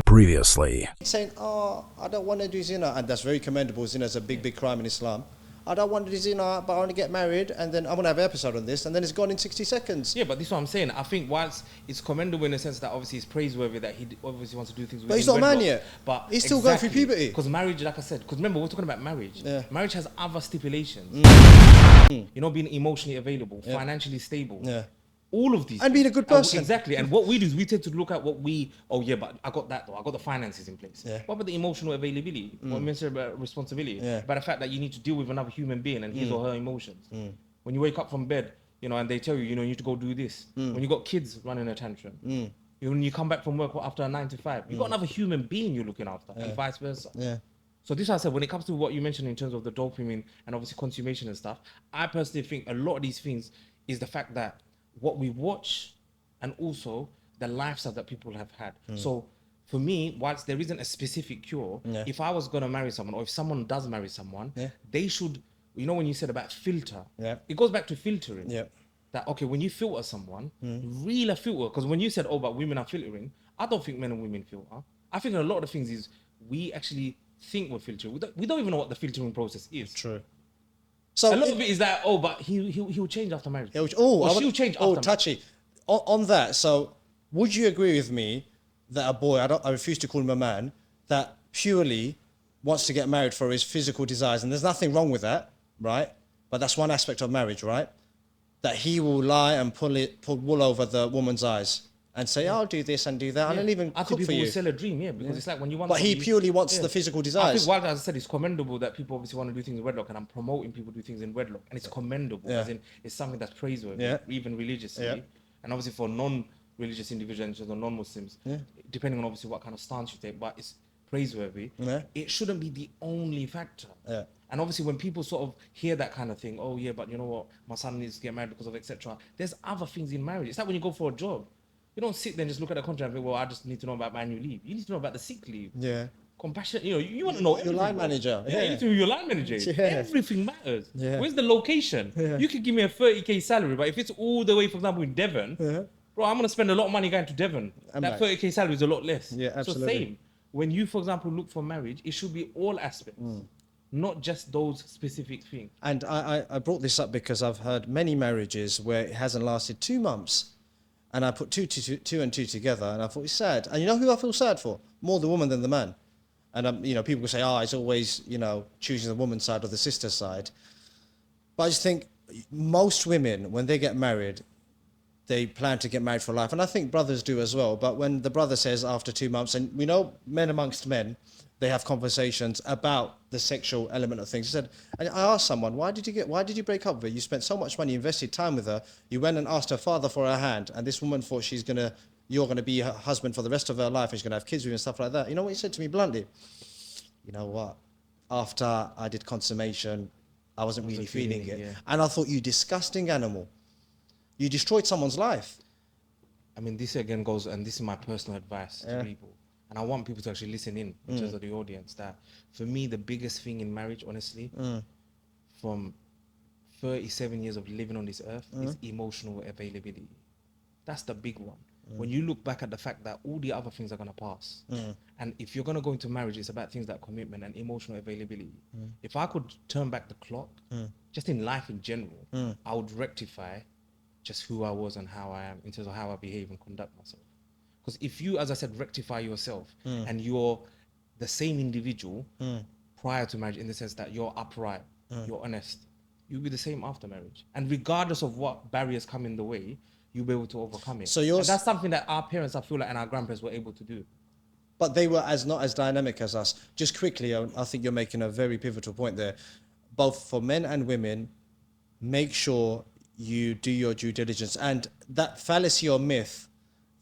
Previously. Saying, oh, I don't want to do zina, and that's very commendable. Zina is a big crime in Islam. I don't want to do zina, but I want to get married, and then I'm going to have an episode on this, and then it's gone in 60 seconds. Yeah, but this is what I'm saying. I think whilst it's commendable in the sense that obviously it's praiseworthy that he obviously wants to do things with But he's not a man yet. But he's still going through puberty. Because marriage, like I said, because remember, we're talking about marriage. Yeah. Marriage has other stipulations. You know, being emotionally available, financially stable. Yeah. All of these. And being a good person. Exactly. And what we do is we tend to look at what we, oh yeah, but I got that though. I got the finances in place. Yeah. What about the emotional availability? What means about responsibility? Yeah. About the fact that you need to deal with another human being and his or her emotions. When you wake up from bed, you know, and they tell you, you know, you need to go do this. When you got kids running a tantrum. When you come back from work after a 9 to 5, you got another human being you're looking after, and vice versa. Yeah. So this is what I said, when it comes to what you mentioned in terms of the dopamine and obviously consummation and stuff, I personally think a lot of these things is the fact that what we watch and also the lifestyle that people have had. So for me, whilst there isn't a specific cure, if I was going to marry someone, or if someone does marry someone, they should, you know, when you said about filter, it goes back to filtering. That, okay, when you filter someone, really filter, because when you said, oh, but women are filtering, I don't think men and women filter. I think a lot of the things is we actually think we're filtering. We don't even know what the filtering process is. True. So a lot of it is that, oh, but he'll change after marriage. She'll change after marriage. touchy. On that, so would you agree with me that a boy, I refuse to call him a man, that purely wants to get married for his physical desires, and there's nothing wrong with that, right? But that's one aspect of marriage, right? That he will lie and pull wool over the woman's eyes and say, I'll do this and do that, and I'll even I cook think for people you. will sell a dream, because it's like when you want. But he purely wants the physical desires. I think, while as I said, it's commendable that people obviously want to do things in wedlock, and I'm promoting people do things in wedlock, and it's commendable, as in it's something that's praiseworthy, even religiously, and obviously for non-religious individuals or non-Muslims, depending on obviously what kind of stance you take, but it's praiseworthy. It shouldn't be the only factor. And obviously when people sort of hear that kind of thing, oh yeah, but you know what, my son needs to get married because of etc. There's other things in marriage. It's like when you go for a job. You don't sit there and just look at the contract and think, well, I just need to know about my annual leave. You need to know about the sick leave. Compassion, you know, you want to know your line manager. You need to know who your line manager is. Everything matters. Where's the location? You could give me a 30k salary, but if it's all the way, for example, in Devon, bro, I'm going to spend a lot of money going to Devon. That 30k salary is a lot less. Absolutely. So same. When you, for example, look for marriage, it should be all aspects, not just those specific things. And I brought this up because I've heard many marriages where it hasn't lasted 2 months. And I put two and two together, and I thought it's sad. And you know who I feel sad for? More the woman than the man. And you know, people will say, "Oh, it's always, you know, choosing the woman's side or the sister's side." But I just think most women, when they get married, they plan to get married for life, and I think brothers do as well. But when the brother says after 2 months, and we know men amongst men, they have conversations about the sexual element of things. He said, and I asked someone, why did you break up with her? You spent so much money, invested time with her. You went and asked her father for her hand, and this woman thought you're gonna be her husband for the rest of her life, and she's gonna have kids with you and stuff like that. You know what he said to me bluntly? You know what? After I did consummation, I wasn't really feeling it. And I thought, you disgusting animal. You destroyed someone's life. I mean, this again goes, and this is my personal advice to people. And I want people to actually listen in terms of the audience, that for me, the biggest thing in marriage, honestly, from 37 years of living on this earth is emotional availability. That's the big one. When you look back at the fact that all the other things are going to pass. And if you're going to go into marriage, it's about things like commitment and emotional availability. If I could turn back the clock, just in life in general, I would rectify just who I was and how I am in terms of how I behave and conduct myself. Because if you, as I said, rectify yourself and you're the same individual prior to marriage, in the sense that you're upright, you're honest, you'll be the same after marriage. And regardless of what barriers come in the way, you'll be able to overcome it. So that's something that our parents, I feel like, and our grandparents were able to do. But they were not as dynamic as us. Just quickly, I think you're making a very pivotal point there. Both for men and women, make sure you do your due diligence. And that fallacy or myth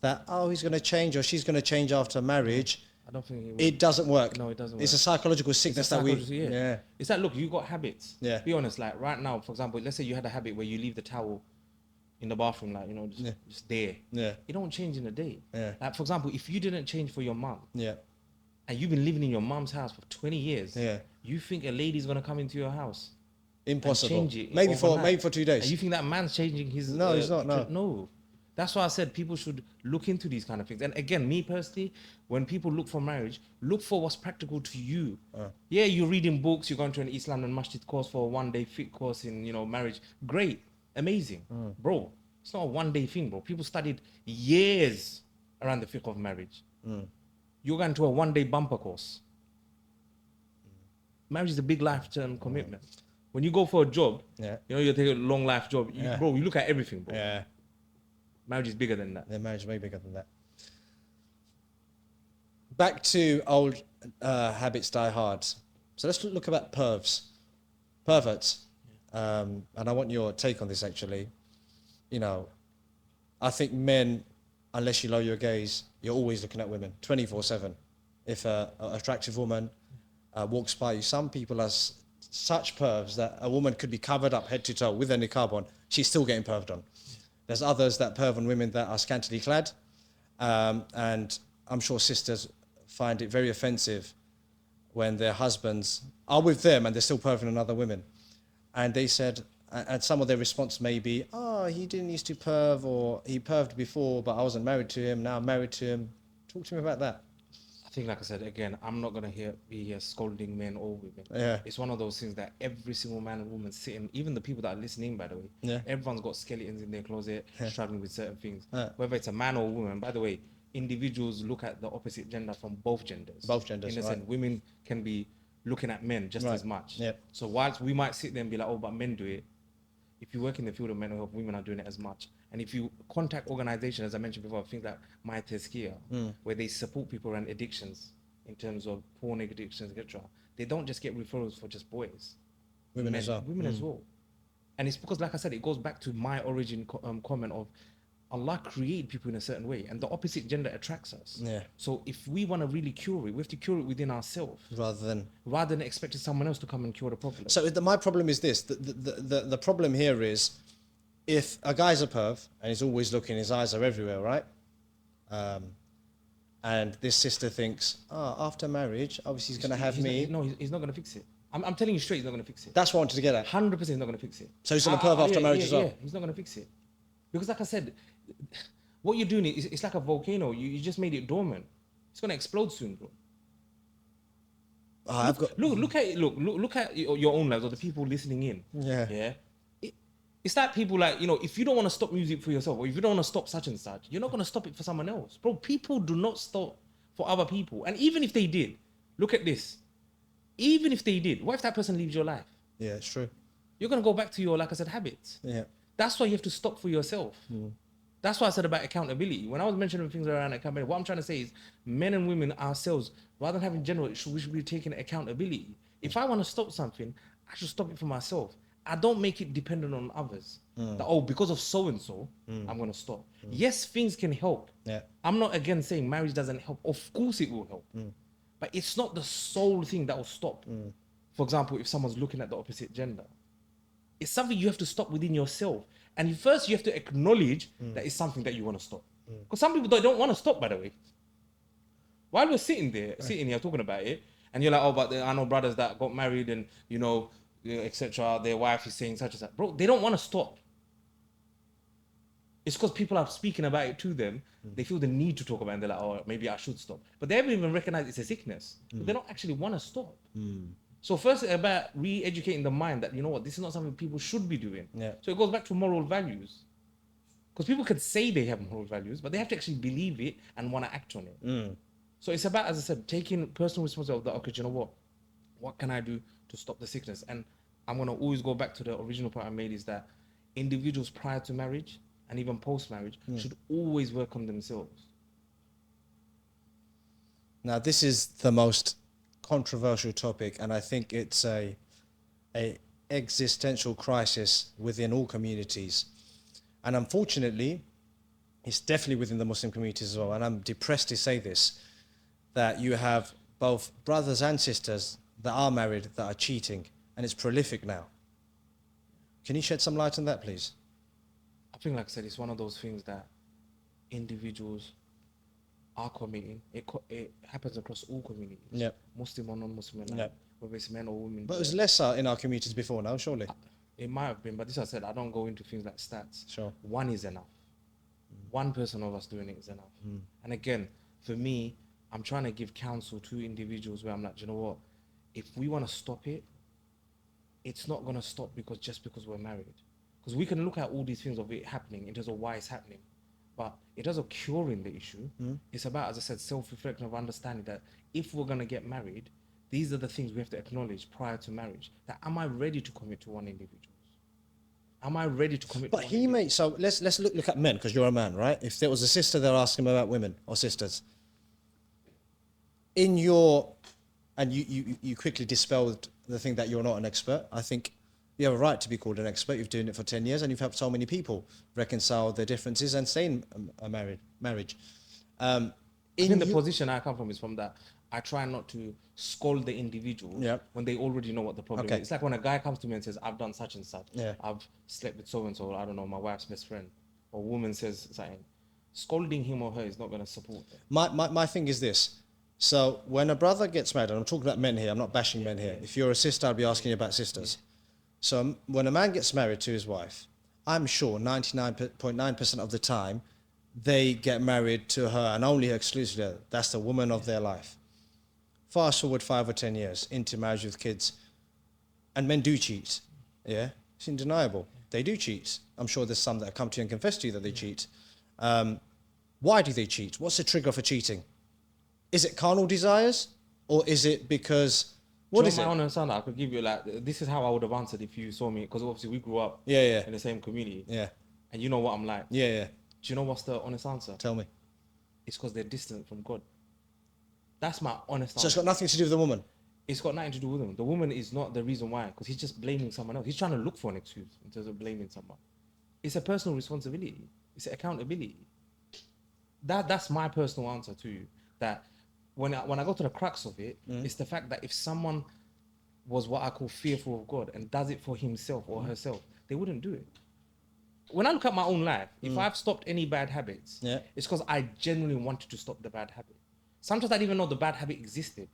that, oh, he's going to change or she's going to change after marriage, I don't think it doesn't work. No, it doesn't work. It's a psychological sickness It's like, look, you got habits. Yeah. Be honest, like right now, for example, let's say you had a habit where you leave the towel in the bathroom, like, just there. Yeah. It don't change in a day. Yeah. Like, for example, if you didn't change for your mum, Yeah. and you've been living in your mum's house for 20 years, Yeah. you think a lady's gonna come into your house Impossible. and change it Maybe overnight? for 2 days. And you think that man's changing his? No, he's not. No. No. That's why I said people should look into these kind of things. And again, me personally, when people look for marriage, look for what's practical to you. Yeah, you're reading books, you're going to an East London Masjid course for a 1-day fit course in, marriage. Great, amazing, bro. It's not a 1-day thing, bro. People studied years around the fiqh of marriage. You're going to a 1-day bumper course. Marriage is a big lifetime commitment. When you go for a job, you take a long life job, bro, you look at everything, bro. Yeah. Marriage is bigger than that. Yeah, marriage is way bigger than that. Back to old habits die hard. So let's look about perverts. And I want your take on this, actually. I think men, unless you lower your gaze, you're always looking at women 24/7. If an attractive woman walks by you, some people are such pervs that a woman could be covered up head to toe with a niqab on, she's still getting perved on. There's others that perv on women that are scantily clad, and I'm sure sisters find it very offensive when their husbands are with them and they're still perving on other women. And they said, and some of their response may be, he didn't used to perv, or he perved before, but I wasn't married to him, now I'm married to him. Talk to me about that. I think, like I said, again, I'm not going to be here scolding men or women. Yeah. It's one of those things that every single man and woman sitting, even the people that are listening, by the way, everyone's got skeletons in their closet, struggling with certain things. Whether it's a man or a woman, by the way, individuals look at the opposite gender from both genders. Both genders, in a sense, women can be looking at men just as much. Yep. So whilst we might sit there and be like, but men do it, if you work in the field of mental health, women are doing it as much. And if you contact organizations, as I mentioned before, things like My Tezkiya, where they support people around addictions, in terms of porn addictions, etc., they don't just get referrals for just boys. Women as well. Women as well. And it's because, like I said, it goes back to my origin comment of Allah created people in a certain way, and the opposite gender attracts us. Yeah. So if we want to really cure it, we have to cure it within ourselves, Rather than expecting someone else to come and cure the problem. So my problem is this: the problem here is, if a guy's a perv and he's always looking, his eyes are everywhere, right? And this sister thinks, after marriage, obviously he's going to have me. He's not going to fix it. I'm telling you straight, he's not going to fix it. That's what I wanted to get at. 100% he's not going to fix it. So he's going to perv after marriage as well? Yeah, he's not going to fix it. Because like I said, what you're doing is it's like a volcano. You just made it dormant. It's going to explode soon, bro. Look at your own lives, or the people listening in. Yeah. It's like people like, if you don't want to stop music for yourself, or if you don't want to stop such and such, you're not going to stop it for someone else. Bro, people do not stop for other people. And even if they did, look at this. Even if they did, what if that person leaves your life? Yeah, it's true. You're going to go back to your, like I said, habits. Yeah. That's why you have to stop for yourself. That's why I said about accountability. When I was mentioning things around accountability, what I'm trying to say is men and women ourselves, rather than having general, we should be taking accountability. If I want to stop something, I should stop it for myself. I don't make it dependent on others. That, because of so-and-so, I'm going to stop. Yes, things can help. Yeah. I'm not, again, saying marriage doesn't help. Of course it will help. But it's not the sole thing that will stop. For example, if someone's looking at the opposite gender, it's something you have to stop within yourself. And first you have to acknowledge that it's something that you want to stop. Because some people don't want to stop, by the way. While we're sitting here talking about it, and you're like, but I know brothers that got married and, etc., their wife is saying such and such. Bro, they don't want to stop. It's because people are speaking about it to them. They feel the need to talk about it, and they're like, maybe I should stop. But they haven't even recognized it's a sickness. But they don't actually want to stop. So first, it's about re-educating the mind that, this is not something people should be doing. Yeah. So it goes back to moral values. Because people could say they have moral values, but they have to actually believe it and want to act on it. So it's about, as I said, taking personal responsibility of that, okay, what can I do to stop the sickness? And I'm going to always go back to the original point I made, is that individuals prior to marriage and even post-marriage should always work on themselves. Now, this is the most controversial topic, and I think it's a existential crisis within all communities. And unfortunately, it's definitely within the Muslim communities as well. And I'm depressed to say this, that you have both brothers and sisters that are married that are cheating, and it's prolific now. Can you shed some light on that, please? think, like I said, it's one of those things that individuals are committing. It happens across all communities. Yep. Muslim or non-Muslim alike, Yep. whether it's men or women. But it was lesser in our communities before now, surely. It might have been, but this I said, I don't go into things like stats. Sure. One is enough. One person of us doing it is enough. And again, for me, I'm trying to give counsel to individuals where I'm like, you know what? If we want to stop it, it's not going to stop just because we're married. Because we can look at all these things of it happening in terms of why it's happening. But it doesn't curing the issue. It's about, as I said, self-reflection of understanding that if we're going to get married, these are the things we have to acknowledge prior to marriage. That am I ready to commit to one individual? Am I ready to commit? But he may. So let's look at men, because you're a man, right? If there was a sister, they'll ask him about women or sisters. In your, and you quickly dispelled the thing that you're not an expert. I think you have a right to be called an expert. You've been doing it for 10 years, and you've helped so many people reconcile their differences and stay in a marriage. I think the position I come from is from that. I try not to scold the individual when they already know what the problem is. It's like when a guy comes to me and says, I've done such and such. I've slept with so-and-so, I don't know, my wife's best friend. Or a woman says something. Scolding him or her is not going to support it. My thing is this. So when a brother gets married, and I'm talking about men here, I'm not bashing men here. If you're a sister, I'll be asking you about sisters. So when a man gets married to his wife, I'm sure 99.9% of the time, they get married to her and only her exclusively. That's the woman of their life. Fast forward 5 or 10 years into marriage with kids, and men do cheat. Yeah, it's undeniable. They do cheat. I'm sure there's some that have come to you and confessed to you that they cheat. Why do they cheat? What's the trigger for cheating? Is it carnal desires, or is it because what is it? My honest son, I could give you like this is how I would have answered if you saw me, because obviously we grew up in the same community. Yeah, and you know what I'm like. Yeah. Do you know what's the honest answer? Tell me. It's because they're distant from God. That's my honest answer. So it's got nothing to do with the woman? It's got nothing to do with him. The woman is not the reason why, because he's just blaming someone else. He's trying to look for an excuse in terms of blaming someone. It's a personal responsibility. It's accountability. That's my personal answer to you. That when I go to the crux of it, it's the fact that if someone was what I call fearful of God and does it for himself or herself, they wouldn't do it. When I look at my own life, if I've stopped any bad habits, it's because I genuinely wanted to stop the bad habit. Sometimes I didn't even know the bad habit existed.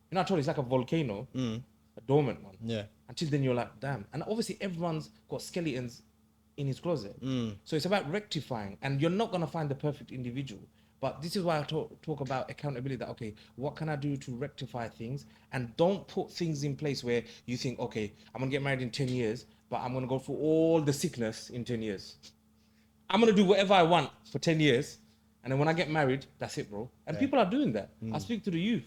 You know, I told you, it's like a volcano, a dormant one. Yeah. Until then you're like, damn. And obviously everyone's got skeletons in his closet. So it's about rectifying, and you're not going to find the perfect individual. But this is why I talk about accountability, that, okay, what can I do to rectify things? And don't put things in place where you think, okay, I'm going to get married in 10 years, but I'm going to go through all the sickness in 10 years. I'm going to do whatever I want for 10 years. And then when I get married, that's it, bro. And people are doing that. I speak to the youth.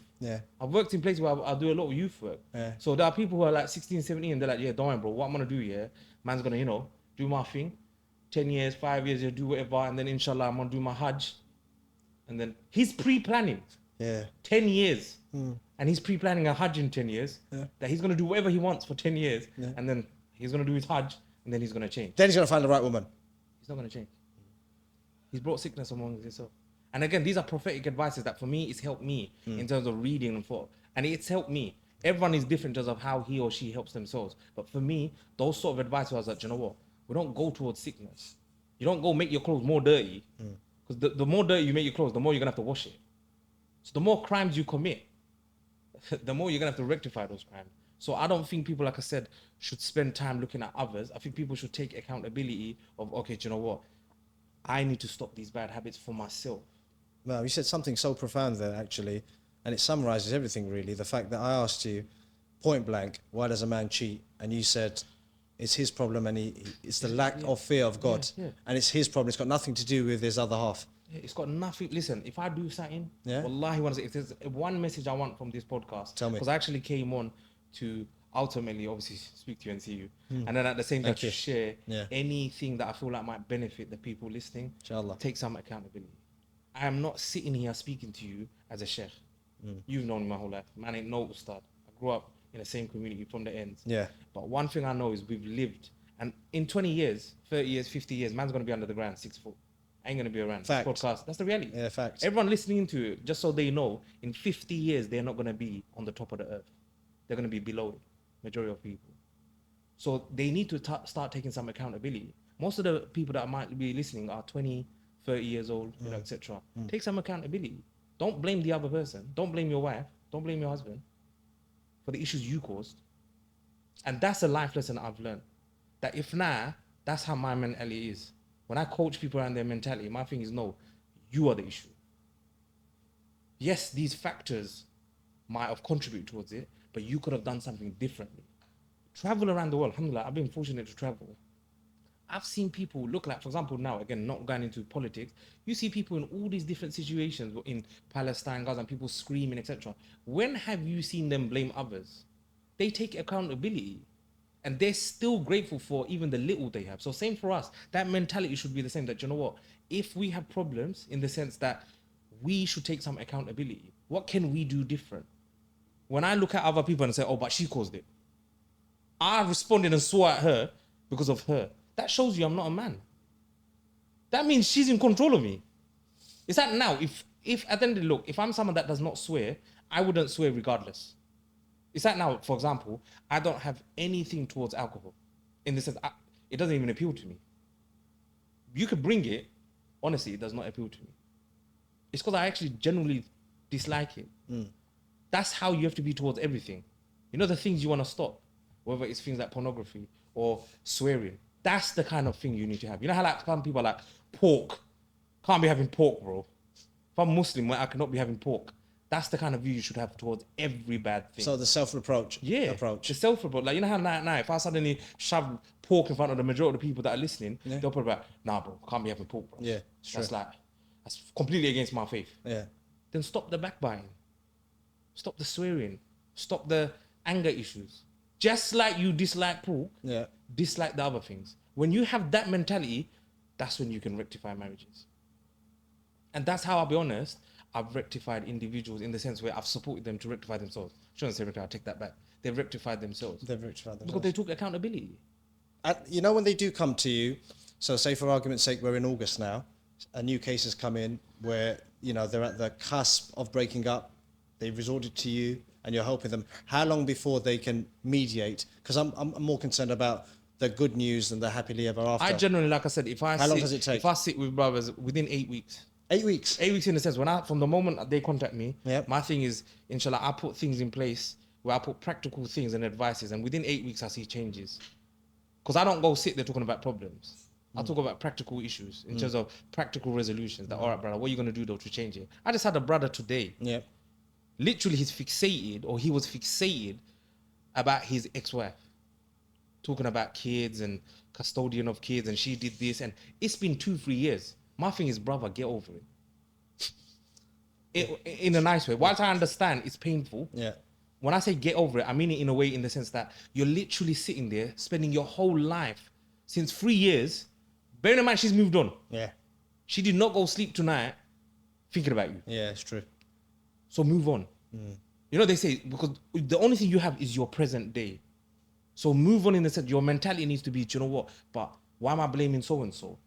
I've worked in places where I do a lot of youth work. So there are people who are like 16, 17, and they're like, yeah, don't worry, bro. What I'm going to do, man's going to, do my thing. 10 years, 5 years, do whatever. And then inshallah, I'm going to do my Hajj. And then he's pre-planning 10 years. And he's pre-planning a Hajj in 10 years. That he's going to do whatever he wants for 10 years. And then he's going to do his Hajj. And then he's going to change. Then he's going to find the right woman. He's not going to change. He's brought sickness among himself. And again, these are prophetic advices that for me, it's helped me in terms of reading and thought. And it's helped me. Everyone is different in terms of how he or she helps themselves. But for me, those sort of advice where I was like, you know what? We don't go towards sickness. You don't go make your clothes more dirty. Because the more dirty you make your clothes, the more you're going to have to wash it. So the more crimes you commit, the more you're going to have to rectify those crimes. So I don't think people, like I said, should spend time looking at others. I think people should take accountability of, okay, do you know what? I need to stop these bad habits for myself. Well, you said something so profound there, actually, and it summarizes everything, really. The fact that I asked you, point blank, why does a man cheat? And you said it's his problem, and it's the lack of fear of God. And it's his problem. It's got nothing to do with his other half. It's got nothing. Listen, if I do something, wallahi, if there's one message I want from this podcast, tell me. Because I actually came on to ultimately, obviously, speak to you and see you. And then at the same time, to share anything that I feel like might benefit the people listening. Inshallah. Take some accountability. I am not sitting here speaking to you as a sheikh. You've known me my whole life. Man ain't no ustad. I grew up in the same community from the ends. But one thing I know is we've lived. And in 20 years, 30 years, 50 years, man's going to be under the ground, 6 foot. I ain't going to be around. Fact. Podcast. That's the reality. Yeah, fact. Everyone listening to it, just so they know, in 50 years, they're not going to be on the top of the earth. They're going to be below it, majority of people. So they need to start taking some accountability. Most of the people that might be listening are 20, 30 years old, you know, etc. Take some accountability. Don't blame the other person. Don't blame your wife. Don't blame your husband for the issues you caused. And that's a life lesson I've learned. That if that's how my mentality is. When I coach people around their mentality, my thing is, no, you are the issue. Yes, these factors might have contributed towards it, but you could have done something differently. Travel around the world. Alhamdulillah, I've been fortunate to travel. I've seen people look like, for example, now, again, not going into politics, you see people in all these different situations in Palestine, Gaza, and people screaming, etc. When have you seen them blame others? They take accountability and they're still grateful for even the little they have. So same for us. That mentality should be the same, that, you know what, if we have problems in the sense that we should take some accountability, what can we do different? When I look at other people and say, oh, but she caused it, I responded and swore at her because of her. That shows you I'm not a man. That means she's in control of me. It's that now, if at the end of the look, if I'm someone that does not swear, I wouldn't swear regardless. It's that now, for example, I don't have anything towards alcohol. In the sense, it doesn't even appeal to me. You could bring it, honestly, it does not appeal to me. It's because I actually genuinely dislike it. That's how you have to be towards everything. You know, the things you want to stop, whether it's things like pornography or swearing. That's the kind of thing you need to have. You know how like some people are like, pork. Can't be having pork, bro. If I'm Muslim, I cannot be having pork. That's the kind of view you should have towards every bad thing. So the self-reproach approach. The self-reproach. Like, you know how now, if I suddenly shove pork in front of the majority of the people that are listening, they'll probably be like, nah, bro, can't be having pork, bro. Yeah, That's completely against my faith. Yeah. Then stop the backbiting. Stop the swearing. Stop the anger issues. Just like you dislike pork, dislike the other things. When you have that mentality, that's when you can rectify marriages. And that's how, I'll be honest, I've rectified individuals in the sense where I've supported them to rectify themselves. I shouldn't say rectify, I'll take that back. They've rectified themselves. Because they took accountability. And you know, when they do come to you, so say for argument's sake, we're in August now, a new case has come in where, you know, they're at the cusp of breaking up, they've resorted to you, and you're helping them. How long before they can mediate? Because I'm more concerned about the good news than the happily ever after. I generally, like I said, how long does it take? If I sit with brothers within 8 weeks. 8 weeks? 8 weeks in the sense, from the moment they contact me, my thing is, inshallah, I put things in place where I put practical things and advices, and within 8 weeks I see changes. Because I don't go sit there talking about problems. I talk about practical issues in terms of practical resolutions. That, all right, brother, what are you going to do though to change it? I just had a brother today. Literally, he was fixated about his ex-wife. Talking about kids and custodian of kids, and she did this, and it's been 2-3 years. My thing is, brother, get over it. In a nice way. Whilst I understand it's painful, when I say get over it, I mean it in a way, in the sense that you're literally sitting there, spending your whole life, since 3 years, bearing in mind she's moved on. She did not go sleep tonight thinking about you. Yeah, it's true. So move on. You know, they say, because the only thing you have is your present day. So move on in the sense, your mentality needs to be, you know what, but why am I blaming so-and-so?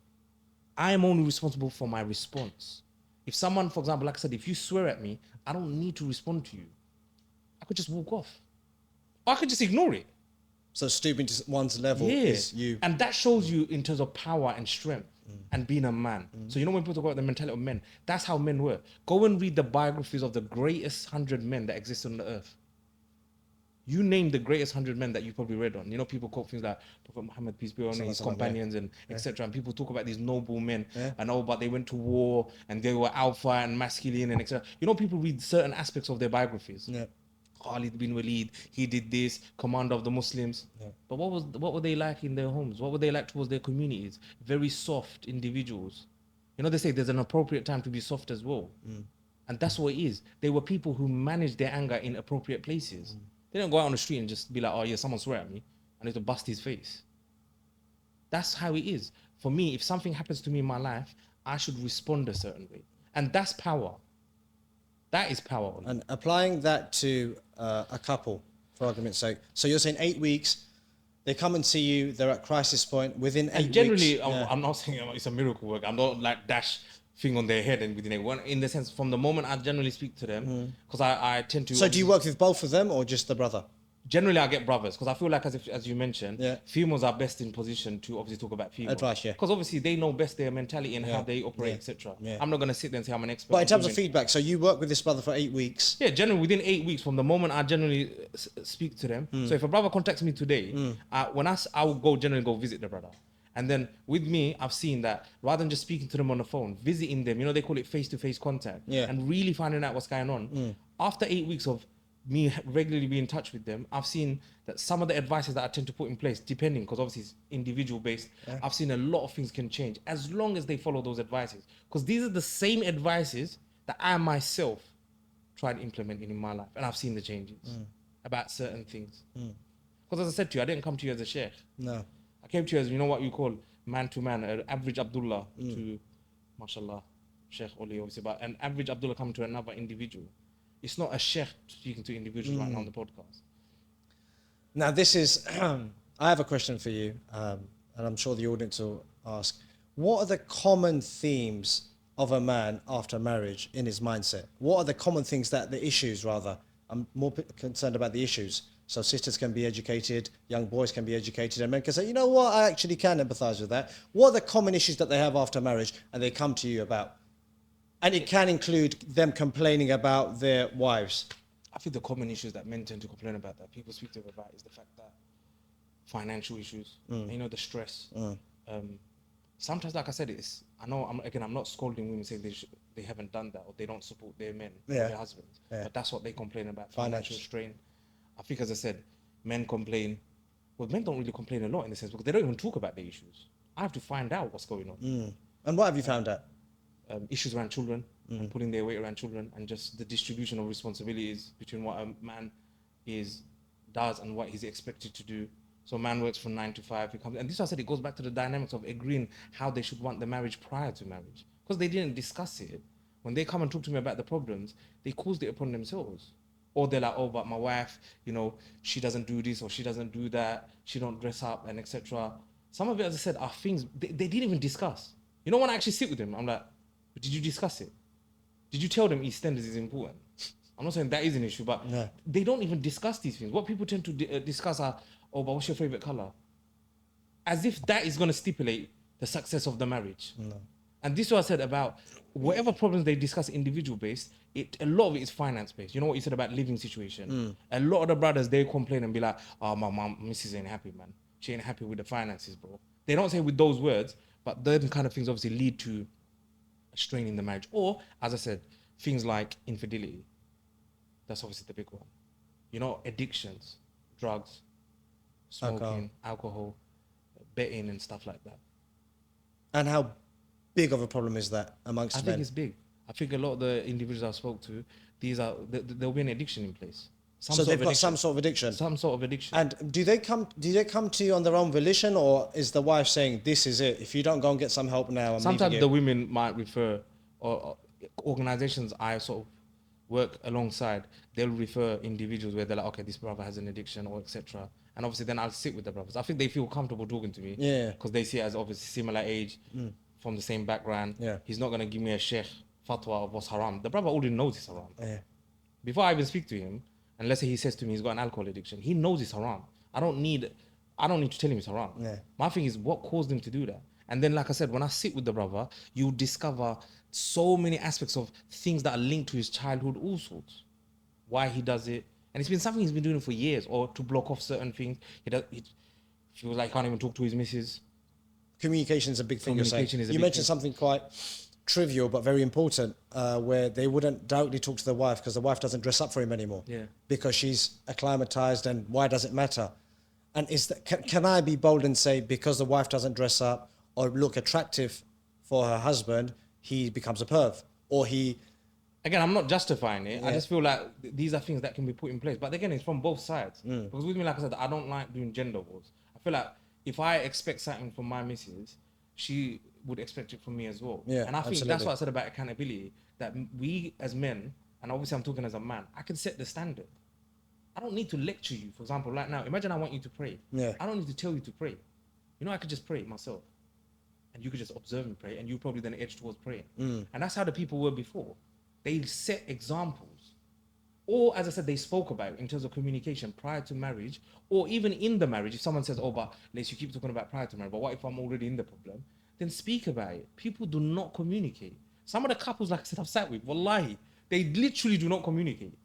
I am only responsible for my response. If someone, for example, like I said, if you swear at me, I don't need to respond to you. I could just walk off. Or I could just ignore it. So stooping to one's level is you. And that shows you in terms of power and strength and being a man. So you know when people talk about the mentality of men, that's how men were. Go and read the biographies of the greatest 100 men that existed on the earth. You name the greatest 100 men that you probably read on. You know, people quote things like Prophet Muhammad, peace be on him, his companions, and etc. And people talk about these noble men, and but they went to war and they were alpha and masculine and etc. You know, people read certain aspects of their biographies. Khalid bin Walid, he did this, commander of the Muslims. But what were they like in their homes? What were they like towards their communities? Very soft individuals. You know, they say there's an appropriate time to be soft as well. And that's what it is. They were people who managed their anger in appropriate places. They don't go out on the street and just be like, oh yeah, someone swear at me, I need to bust his face. That's how it is. For me, if something happens to me in my life, I should respond a certain way. And that's power. That is power. And applying that to a couple, for argument's sake. So you're saying 8 weeks, they come and see you, they're at crisis point, within 8 weeks. Generally, I'm not saying it's a miracle work. I'm not like dash thing on their head and within 8 weeks. In the sense, from the moment I generally speak to them, because I tend to... So do you work with both of them or just the brother? generally I get brothers because I feel like as you mentioned, Yeah. females are best in position to obviously talk about females. Advice, yeah. Because obviously they know best their mentality and Yeah. how they operate, Yeah. etc. Yeah. I'm not gonna sit there and say I'm an expert. But in on terms of women. feedback, so you work with this brother for 8 weeks. Yeah, generally within 8 weeks from the moment I generally speak to them. So if a brother contacts me today, I will generally go visit the brother. And then with me, I've seen that rather than just speaking to them on the phone, visiting them, they call it face-to-face contact, Yeah. and really finding out what's going on. After 8 weeks of me regularly being in touch with them, I've seen that some of the advices that I tend to put in place, depending, because obviously it's individual based, I've seen a lot of things can change as long as they follow those advices. Because these are the same advices that I myself tried implementing in my life, and I've seen the changes about certain things. Because as I said to you, I didn't come to you as a sheikh. No. I came to you as, what you call man to man, an average Abdullah to, mashallah, Sheikh Oli, obviously, but an average Abdullah coming to another individual. It's not a sheikh speaking to individuals right now on the podcast. Now, this is, I have a question for you, and I'm sure the audience will ask, what are the common themes of a man after marriage in his mindset? What are the common things the issues rather? I'm more concerned about the issues. So sisters can be educated, young boys can be educated, and men can say, you know what, I actually can empathize with that. What are the common issues that they have after marriage and they come to you about? And it can include them complaining about their wives. I think the common issues that men tend to complain about, that people speak to them about, is the fact that financial issues, the stress. Sometimes, like I said, I'm not scolding women saying they haven't done that or they don't support their men or their husbands, but that's what they complain about, financial strain. I think, as I said, men complain. Well, men don't really complain a lot in the sense because they don't even talk about their issues. I have to find out what's going on. And what have you found out? Issues around children and pulling their weight around children, and just the distribution of responsibilities between what a man does and what he's expected to do. So a man works from 9 to 5. And this, I said, it goes back to the dynamics of agreeing how they should want the marriage prior to marriage, because they didn't discuss it. When they come and talk to me about the problems, they caused it upon themselves. Or they're like, oh, but my wife, she doesn't do this or she doesn't do that. She don't dress up and etc. Some of it, as I said, are things they didn't even discuss. When I actually sit with them, I'm like, but did you discuss it? Did you tell them EastEnders is important? I'm not saying that is an issue, but they don't even discuss these things. What people tend to discuss are, oh, but what's your favorite color? As if that is going to stipulate the success of the marriage. No. And this is what I said about whatever problems they discuss individual based, a lot of it is finance based. You know what you said about living situation? A lot of the brothers, they complain and be like, oh, my mom, missus ain't happy, man. She ain't happy with the finances, bro. They don't say with those words, but them kind of things obviously lead to a strain in the marriage. Or, as I said, things like infidelity. That's obviously the big one. Addictions, drugs, smoking, alcohol, betting and stuff like that. And how big of a problem is that amongst men? I think it's big. I think a lot of the individuals I spoke to, there'll be an addiction in place. So they've got some sort of addiction. Some sort of addiction. And do they come to you on their own volition, or is the wife saying, this is it, if you don't go and get some help now? Sometimes the women might refer, or organizations I sort of work alongside, they'll refer individuals where they're like, okay, this brother has an addiction or etc. And obviously then I'll sit with the brothers. I think they feel comfortable talking to me. Yeah. Because they see it as obviously similar age, from the same background. Yeah. He's not going to give me a sheikh fatwa of what's haram. The brother already knows it's haram. Yeah. Before I even speak to him, and let's say he says to me he's got an alcohol addiction, he knows it's haram. I don't need to tell him it's haram. Yeah. My thing is what caused him to do that. And then, like I said, when I sit with the brother, you discover so many aspects of things that are linked to his childhood, all sorts. Why he does it. And it's been something he's been doing for years, or to block off certain things. He feels like he can't even talk to his missus. Communication is a big thing. You mentioned something quite trivial but very important, where they wouldn't directly talk to the wife because the wife doesn't dress up for him anymore. Yeah. Because she's acclimatized, and why does it matter? And can I be bold and say, because the wife doesn't dress up or look attractive for her husband, he becomes a perv, or he... Again, I'm not justifying it. Yeah. I just feel like these are things that can be put in place. But again, it's from both sides. Because with me, like I said, I don't like doing gender wars. I feel like if I expect something from my missus, she would expect it from me as well. Yeah, and I think absolutely. that's what I said about accountability, that we as men, and obviously I'm talking as a man, I can set the standard. I don't need to lecture you. For example, right now, imagine I want you to pray. Yeah. I don't need to tell you to pray. I could just pray myself. And you could just observe me pray, and you probably then edge towards praying. And that's how the people were before. They set examples. Or, as I said, they spoke about it in terms of communication prior to marriage, or even in the marriage. If someone says, "Oh, but Les, you keep talking about prior to marriage, but what if I'm already in the problem?" Then speak about it. People do not communicate. Some of the couples, like I said, I've sat with, wallahi, they literally do not communicate.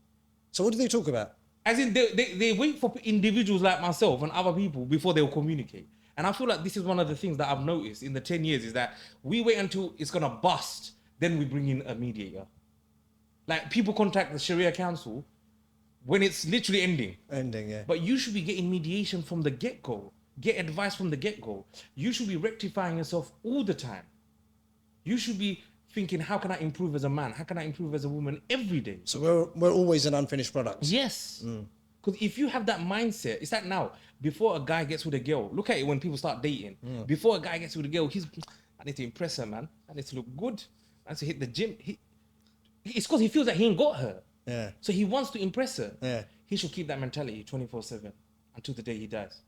So what do they talk about? As in, they wait for individuals like myself and other people before they'll communicate. And I feel like this is one of the things that I've noticed in the 10 years is that we wait until it's going to bust, then we bring in a mediator. Like, people contact the Sharia Council when it's literally ending. Yeah. But you should be getting mediation from the get-go. Get advice from the get-go. You should be rectifying yourself all the time. You should be thinking, how can I improve as a man? How can I improve as a woman every day? So we're always an unfinished product. Yes. Because if you have that mindset, it's like now, before a guy gets with a girl, look at it when people start dating. Before a guy gets with a girl, I need to impress her, man. I need to look good. I need to hit the gym. It's because he feels like he ain't got her. Yeah. So he wants to impress her. Yeah. He should keep that mentality 24/7 until the day he dies.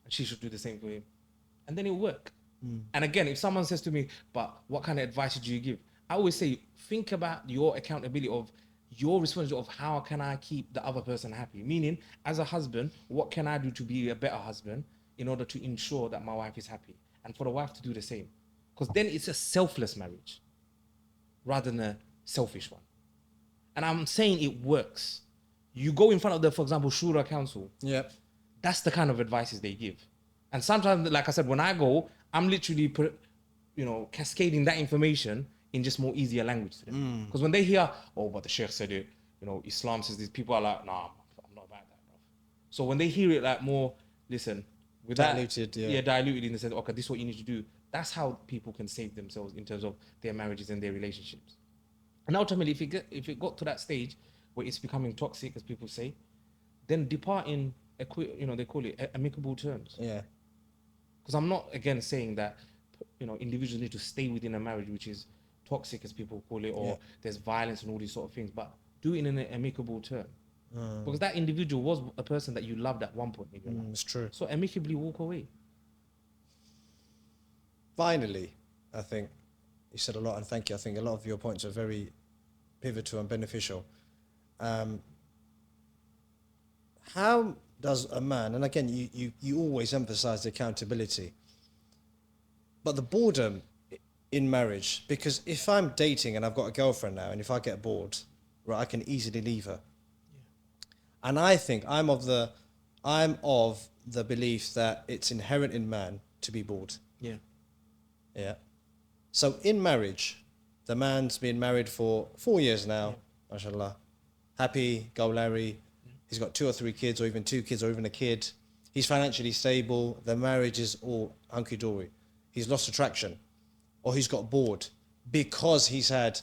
And she should do the same for him. And then it'll work. And again, if someone says to me, but what kind of advice do you give? I always say, think about your accountability of your responsibility of how can I keep the other person happy? Meaning, as a husband, what can I do to be a better husband in order to ensure that my wife is happy? And for the wife to do the same. Because then it's a selfless marriage rather than a selfish one. And I'm saying it works. You go in front of the, for example, Shura Council. Yep. That's the kind of advices they give. And sometimes, like I said, when I go, I'm literally cascading that information in just more easier language to them. Because when they hear, oh, but the Sheikh said it, Islam says this, people are like, nah, I'm not about that, bro. So when they hear it like more, listen, with Diluted, that, yeah. diluted in the sense, okay, this is what you need to do. That's how people can save themselves in terms of their marriages and their relationships. And ultimately, if it got to that stage where it's becoming toxic, as people say, then depart in, they call it amicable terms. Yeah. Because I'm not, again, saying that, individuals need to stay within a marriage which is toxic, as people call it, or there's violence and all these sort of things, but do it in an amicable term. Because that individual was a person that you loved at one point in your life. It's true. So amicably walk away. Finally, I think you said a lot, and thank you. I think a lot of your points are very pivotal and beneficial. How does a man, and again, you always emphasize the accountability, but the boredom in marriage, because if I'm dating and I've got a girlfriend now, and if I get bored, right, I can easily leave her. Yeah. And I think I'm of the belief that it's inherent in man to be bored. Yeah. Yeah. So in marriage, the man's been married for 4 years now, mashallah. Happy, go Larry. He's got 2 or 3 kids, or even 2 kids, or even a kid. He's financially stable. The marriage is all hunky-dory. He's lost attraction, or he's got bored because he's had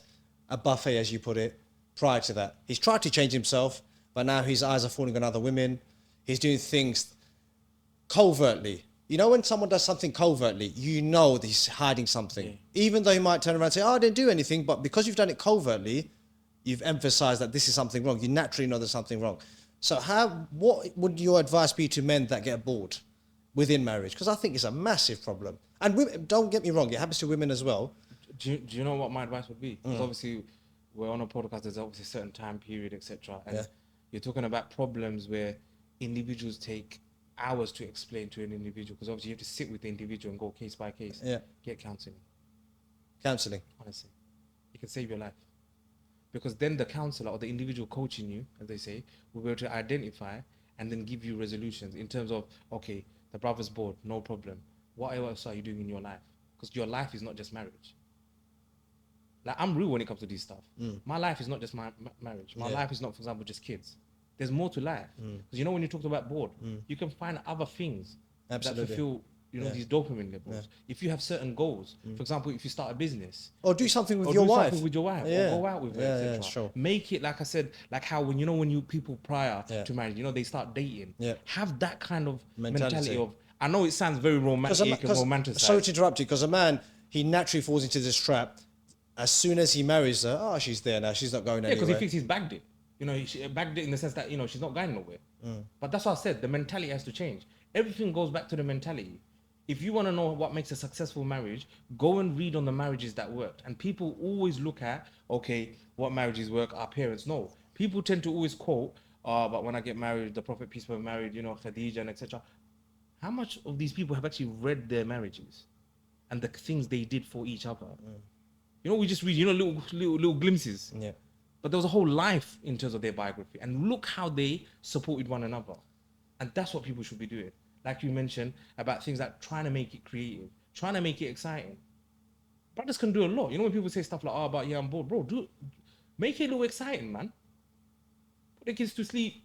a buffet, as you put it, prior to that. He's tried to change himself, but now his eyes are falling on other women. He's doing things covertly. You know, when someone does something covertly, you know that he's hiding something. Yeah. Even though he might turn around and say, oh, I didn't do anything, but because you've done it covertly, you've emphasized that this is something wrong. You naturally know there's something wrong. So what would your advice be to men that get bored within marriage? Because I think it's a massive problem. And women, don't get me wrong, it happens to women as well. Do you know what my advice would be? Because obviously we're on a podcast, there's obviously a certain time period, etc. And you're talking about problems where individuals take hours to explain to an individual, because obviously you have to sit with the individual and go case by case. Yeah. Get counseling. Counseling. Honestly. It can save your life. Because then the counselor or the individual coaching you, as they say, will be able to identify and then give you resolutions in terms of, okay, the brother's bored, no problem. What else are you doing in your life? Because your life is not just marriage. Like, I'm real when it comes to this stuff. My life is not just my marriage. My life is not, for example, just kids. There's more to life. Because when you talked about bored, you can find other things that fulfill these dopamine levels. If you have certain goals, for example, if you start a business, or do something with or your wife, or go out with her, etc. Sure. Make it, like I said, like how when you people prior to marriage, they start dating. Have that kind of mentality of. I know it sounds very romantic and romanticized. Sorry to interrupt you, because a man, he naturally falls into this trap. As soon as he marries her, oh, she's there now. She's not going anywhere. Yeah, because he thinks he's bagged it. He bagged it in the sense that she's not going nowhere. But that's what I said. The mentality has to change. Everything goes back to the mentality. If you want to know what makes a successful marriage, go and read on the marriages that worked. And people always look at, okay, what marriages work? Our parents know. people tend to always quote, but when I get married, the Prophet peace be upon him married, you know, Khadija and etc. How much of these people have actually read their marriages and the things they did for each other? You know, we just read, you know, little glimpses. Yeah. But there was a whole life in terms of their biography. And look how they supported one another. And that's what people should be doing. Like you mentioned about things like trying to make it creative, trying to make it exciting. Brothers can do a lot. You know, when people say stuff like, oh, but yeah, I'm bored. Bro, make it a little exciting, man. Put the kids to sleep.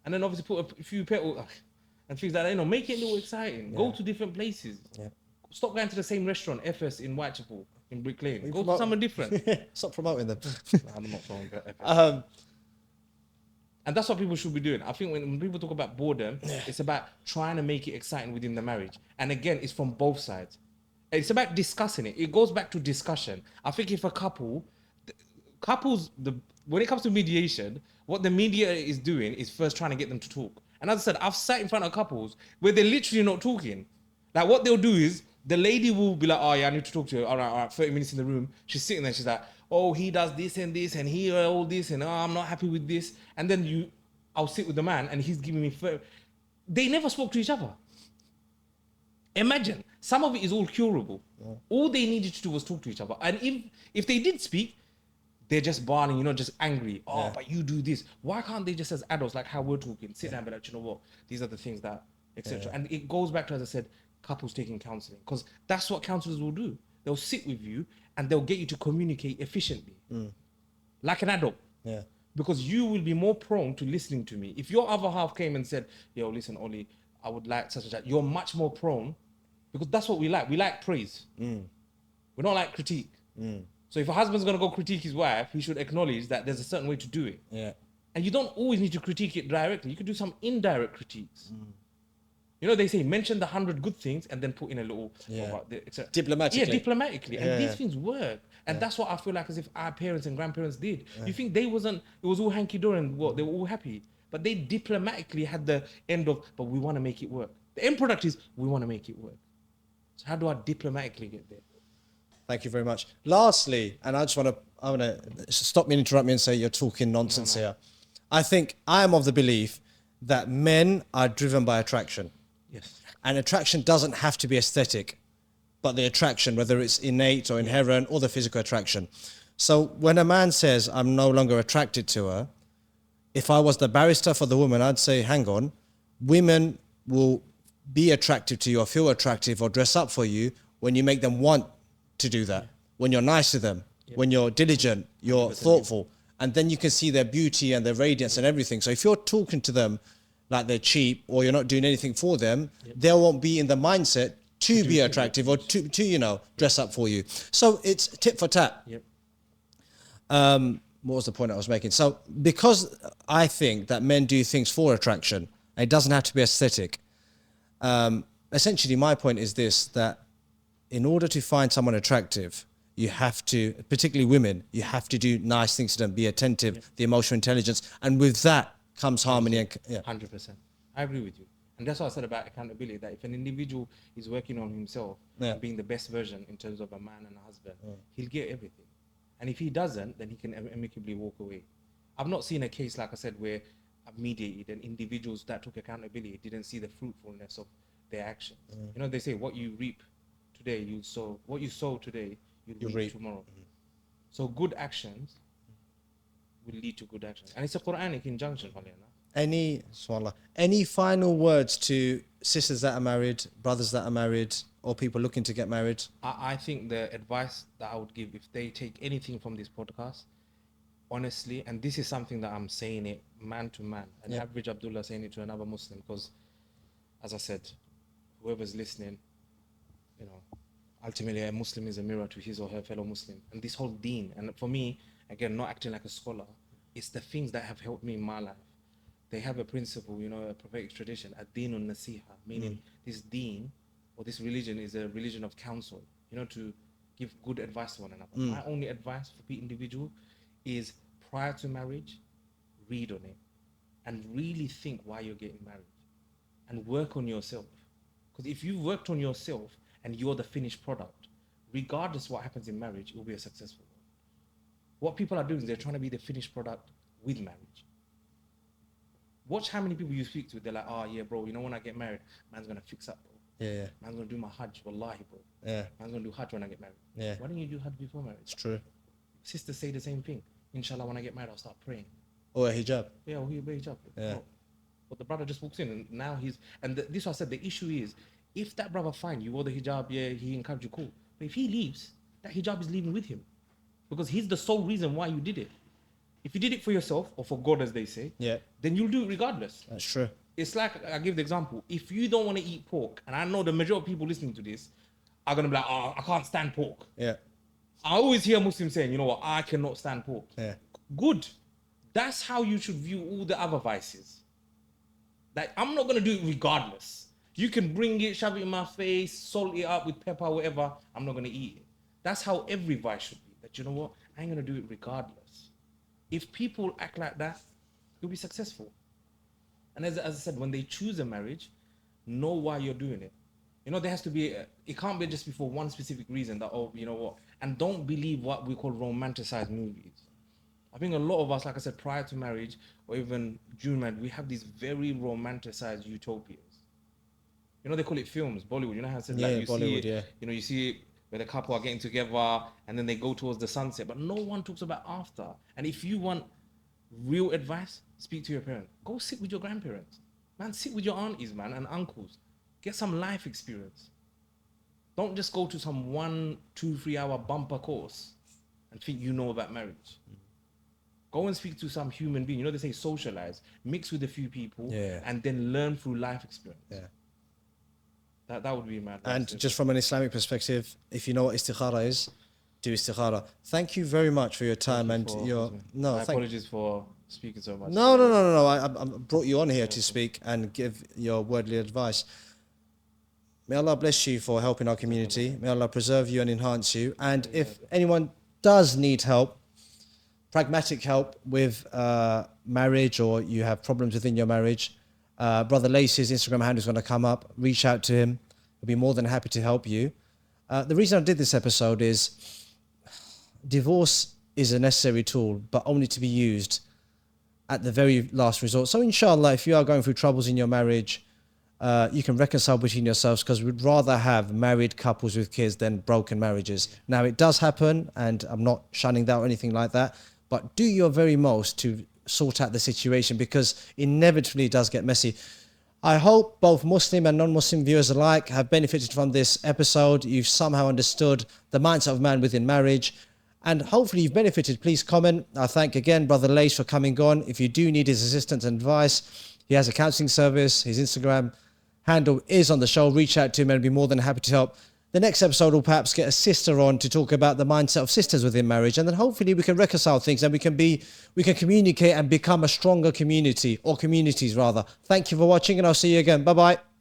And then obviously put a few petals and things like that. You know, make it a little exciting. Yeah. Go to different places. Yeah. Stop going to the same restaurant, FS in Whitechapel, in Brick Lane. Go to promote- somewhere different. Stop promoting them. I'm not going to FS. And that's what people should be doing. I think when people talk about boredom, it's about trying to make it exciting within the marriage. And again, it's from both sides. It's about discussing it. It goes back to discussion. I think if a couples, when it comes to mediation, what the mediator is doing is first trying to get them to talk. And as I said, I've sat in front of couples where they're literally not talking. Like what they'll do is, the lady will be like, oh yeah, I need to talk to you. All right, 30 minutes in the room. She's sitting there, she's like, oh, he does this, and he all this, and oh, I'm not happy with this. And then I'll sit with the man, and he's giving me... They never spoke to each other. Imagine, some of it is all curable. Yeah. All they needed to do was talk to each other. And if they did speak, they're just barling, you know, just angry. Oh, but you do this. Why can't they just as adults, like how we're talking, sit down and be like, you know what, these are the things that, etc. And it goes back to, as I said, couples taking counseling, because that's what counselors will do. They'll sit with you and they'll get you to communicate efficiently, like an adult. Yeah. Because you will be more prone to listening to me. If your other half came and said, yo, listen, Ollie, I would like such and such, you're much more prone, because that's what we like. We like praise. We don't like critique. So if a husband's going to go critique his wife, he should acknowledge that there's a certain way to do it. Yeah. And you don't always need to critique it directly. You could do some indirect critiques. You know, they say, mention the 100 good things and then put in a little... Diplomatically. Yeah, diplomatically. And these things work. And that's what I feel like as if our parents and grandparents did. You think it was all hanky-dory and what, they were all happy. But they diplomatically had the end of, but we want to make it work. The end product is, we want to make it work. So how do I diplomatically get there? Thank you very much. Lastly, and I want to stop me and interrupt me and say you're talking nonsense here. I think I am of the belief that men are driven by attraction. Yes. And attraction doesn't have to be aesthetic, but the attraction, whether it's innate or inherent or the physical attraction. So when a man says, I'm no longer attracted to her, if I was the barrister for the woman, I'd say, hang on, women will be attractive to you or feel attractive or dress up for you when you make them want to do that, when you're nice to them, when you're diligent, you're thoughtful, and then you can see their beauty and their radiance and everything. So if you're talking to them like they're cheap or you're not doing anything for them, they won't be in the mindset to be attractive or to you know, dress up for you. So it's tit for tat. What was the point I was making? So because I think that men do things for attraction, it doesn't have to be aesthetic. Essentially, my point is this, that in order to find someone attractive, you have to, particularly women, you have to do nice things to them, be attentive, the emotional intelligence, and with that comes harmony. And 100%. I agree with you. And that's what I said about accountability, that if an individual is working on himself, and being the best version in terms of a man and a husband, he'll get everything. And if he doesn't, then he can amicably walk away. I've not seen a case, like I said, where I've mediated and individuals that took accountability didn't see the fruitfulness of their actions. You know, they say what you reap today, you sow. What you sow today, you reap tomorrow. So good actions will lead to good actions. And it's a Quranic injunction. Any final words to sisters that are married, brothers that are married, or people looking to get married? I think the advice that I would give, if they take anything from this podcast, honestly, and this is something that I'm saying it man to man, an average Abdullah saying it to another Muslim, because as I said, whoever's listening, you know, ultimately a Muslim is a mirror to his or her fellow Muslim. And this whole deen, and for me, again, not acting like a scholar, it's the things that have helped me in my life. They have a principle, you know, a prophetic tradition, ad-deenun nasiha, meaning this deen or this religion is a religion of counsel, you know, to give good advice to one another. My only advice for the individual is, prior to marriage, read on it and really think why you're getting married and work on yourself. Because if you've worked on yourself and you're the finished product, regardless what happens in marriage, it will be a successful one. What people are doing is they're trying to be the finished product with marriage. Watch how many people you speak to. They're like, oh yeah, bro, you know, when I get married, man's gonna fix up, bro. Yeah. Man's gonna do my Hajj, wallahi, bro. Yeah. Man's gonna do Hajj when I get married. Yeah. Why don't you do Hajj before marriage? It's true. Sisters say the same thing. Inshallah, when I get married, I'll start praying. Or a hijab. Yeah, or he'll wear hijab. Yeah. But the brother just walks in and now he's, and this is what I said, the issue is, if that brother fine, you wore the hijab, yeah, he encouraged you, cool. But if he leaves, that hijab is leaving with him. Because he's the sole reason why you did it. If you did it for yourself, or for God as they say, Yeah. then you'll do it regardless. That's true. It's like, I give the example, if you don't want to eat pork, and I know the majority of people listening to this are going to be like, oh, I can't stand pork. Yeah. I always hear Muslims saying, you know what, I cannot stand pork. Yeah. Good. That's how you should view all the other vices. Like, I'm not going to do it regardless. You can bring it, shove it in my face, salt it up with pepper, whatever. I'm not going to eat it. That's how every vice should be. That, you know what, I ain't going to do it regardless. If people act like that, you'll be successful. And as I said, when they choose a marriage, know why you're doing it. You know, there has to be, it can't be just for one specific reason that, oh, you know what, and don't believe what we call romanticized movies. I think a lot of us, like I said, prior to marriage or even during marriage, we have these very romanticized utopias. You know, they call it films, Bollywood. You know how I said, Yeah, like you Bollywood, see it, yeah. you know, you see it where the couple are getting together and then they go towards the sunset, but no one talks about after. And if you want real advice, speak to your parents. Go sit with your grandparents. Man, sit with your aunties, man, and uncles. Get some life experience. Don't just go to some 1, 2, 3 hour bumper course and think you know about marriage. Go and speak to some human being. You know, they say socialize, mix with a few people, Yeah. and then learn through life experience. Yeah. That would be mad. And just from an Islamic perspective, if you know what istikhara is, do istikhara. Thank you very much for your time and your apologies for speaking so much. No. I brought you on here to speak and give your wordly advice. May Allah bless you for helping our community. May Allah preserve you and enhance you. And if anyone does need help, pragmatic help with marriage, or you have problems within your marriage, Brother Lacey's Instagram handle is going to come up. Reach out to him. He'll be more than happy to help you. The reason I did this episode is divorce is a necessary tool, but only to be used at the very last resort. So inshallah, if you are going through troubles in your marriage, you can reconcile between yourselves, because we'd rather have married couples with kids than broken marriages. Now, it does happen, and I'm not shunning that or anything like that, but do your very most to sort out the situation, because inevitably it does get messy. I hope both Muslim and non-Muslim viewers alike have benefited from this episode. You've somehow understood the mindset of man within marriage, and hopefully you've benefited. Please comment. I thank again Brother Lace for coming on. If you do need his assistance and advice, he has a counselling service. His Instagram handle is on the show. Reach out to him and I'll be more than happy to help. The next episode will perhaps get a sister on to talk about the mindset of sisters within marriage, and then hopefully we can reconcile things and we can communicate and become a stronger community, or communities rather. Thank you for watching, and I'll see you again. Bye bye.